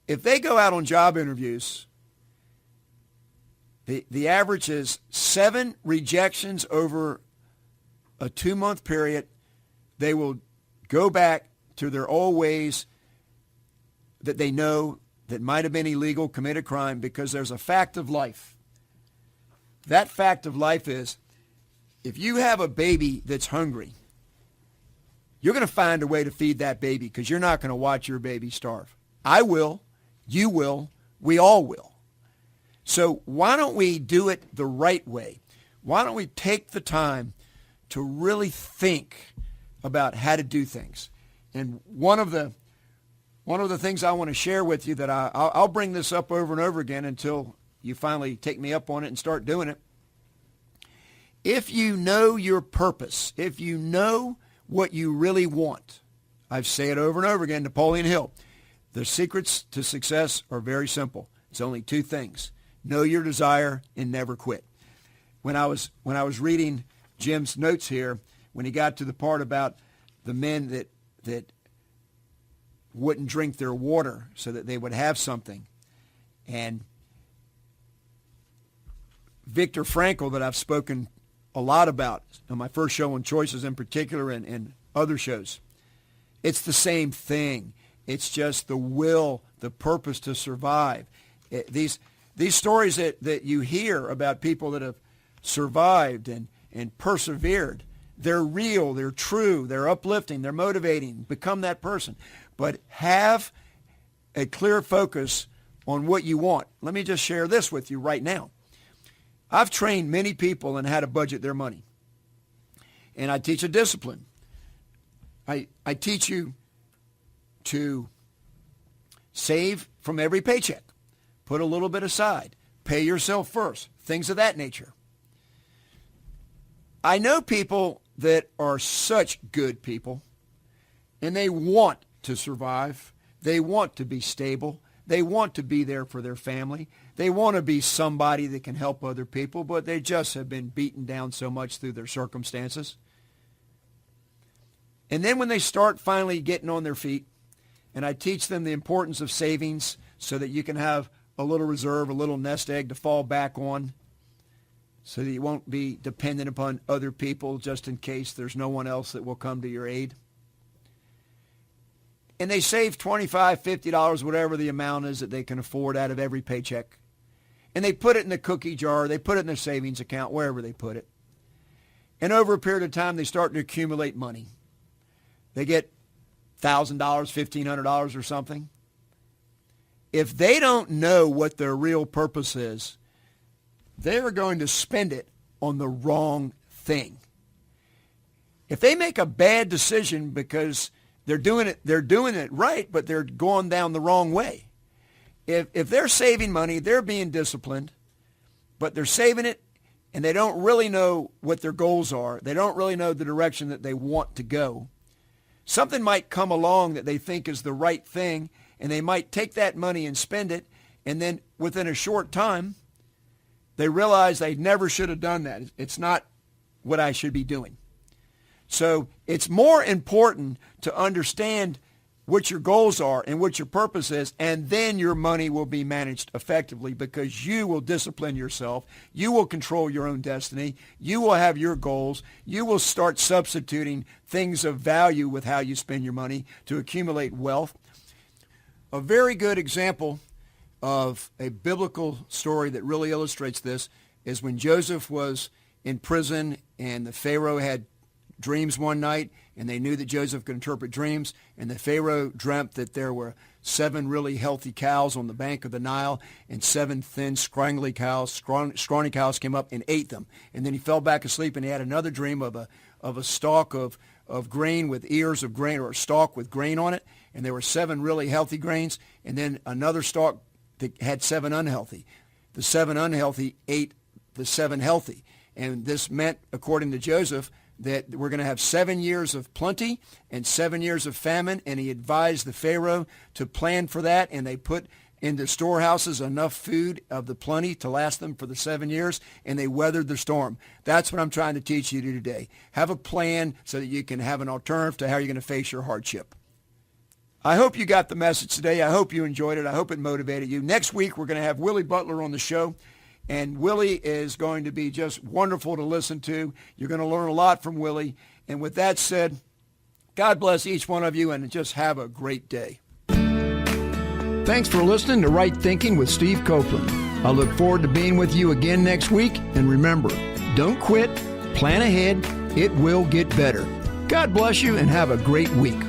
if they go out on job interviews, the average is 7 rejections over a 2-month period. They will go back to their old ways that they know that might have been illegal, commit a crime, because there's a fact of life. That fact of life is, if you have a baby that's hungry, you're going to find a way to feed that baby because you're not going to watch your baby starve. I will. You will. We all will. So why don't we do it the right way? Why don't we take the time to really think about how to do things? And one of the things I want to share with you that I'll bring this up over and over again until you finally take me up on it and start doing it. If you know your purpose, if you know what you really want, I've said it over and over again, Napoleon Hill, the secrets to success are very simple. It's only 2 things. Know your desire and never quit. When I was reading Jim's notes here, when he got to the part about the men that wouldn't drink their water so that they would have something, and Viktor Frankl, that I've spoken a lot about on my first show on choices in particular and other shows, it's the same thing. It's just the will, the purpose to survive. These stories that you hear about people that have survived and persevered, they're real, they're true, they're uplifting, they're motivating. Become that person. But have a clear focus on what you want. Let me just share this with you right now. I've trained many people in how to budget their money. And I teach a discipline. I teach you to save from every paycheck. Put a little bit aside. Pay yourself first. Things of that nature. I know people that are such good people, and they want to survive. They want to be stable. They want to be there for their family. They want to be somebody that can help other people, but they just have been beaten down so much through their circumstances. And then when they start finally getting on their feet, and I teach them the importance of savings so that you can have a little reserve, a little nest egg to fall back on, so that you won't be dependent upon other people just in case there's no one else that will come to your aid. And they save $25, $50, whatever the amount is that they can afford out of every paycheck. And they put it in the cookie jar. They put it in their savings account, wherever they put it. And over a period of time, they start to accumulate money. They get $1,000, $1,500 or something. If they don't know what their real purpose is, they are going to spend it on the wrong thing. If they make a bad decision because they're doing it right, but they're going down the wrong way. If they're saving money, they're being disciplined, but they're saving it and they don't really know what their goals are. They don't really know the direction that they want to go. Something might come along that they think is the right thing, and they might take that money and spend it, and then within a short time, they realize they never should have done that. It's not what I should be doing. So it's more important to understand what your goals are and what your purpose is, and then your money will be managed effectively because you will discipline yourself. You will control your own destiny. You will have your goals. You will start substituting things of value with how you spend your money to accumulate wealth. A very good example of a biblical story that really illustrates this is when Joseph was in prison and the Pharaoh had dreams one night, and they knew that Joseph could interpret dreams, and the Pharaoh dreamt that there were 7 really healthy cows on the bank of the Nile, and 7 thin, scrawny cows came up and ate them. And then he fell back asleep, and he had another dream of a stalk of grain with ears of grain, or a stalk with grain on it, and there were 7 really healthy grains, and then another stalk that had 7 unhealthy. The 7 unhealthy ate the 7 healthy. And this meant, according to Joseph, that we're going to have 7 years of plenty and 7 years of famine, and he advised the Pharaoh to plan for that, and they put in the storehouses enough food of the plenty to last them for the 7 years, and they weathered the storm. That's what I'm trying to teach you today. Have a plan so that you can have an alternative to how you're going to face your hardship. I hope you got the message today. I hope you enjoyed it. I hope it motivated you. Next week, we're going to have Willie Butler on the show. And Willie is going to be just wonderful to listen to. You're going to learn a lot from Willie. And with that said, God bless each one of you and just have a great day. Thanks for listening to Right Thinking with Steve Copeland. I look forward to being with you again next week. And remember, don't quit, plan ahead, it will get better. God bless you and have a great week.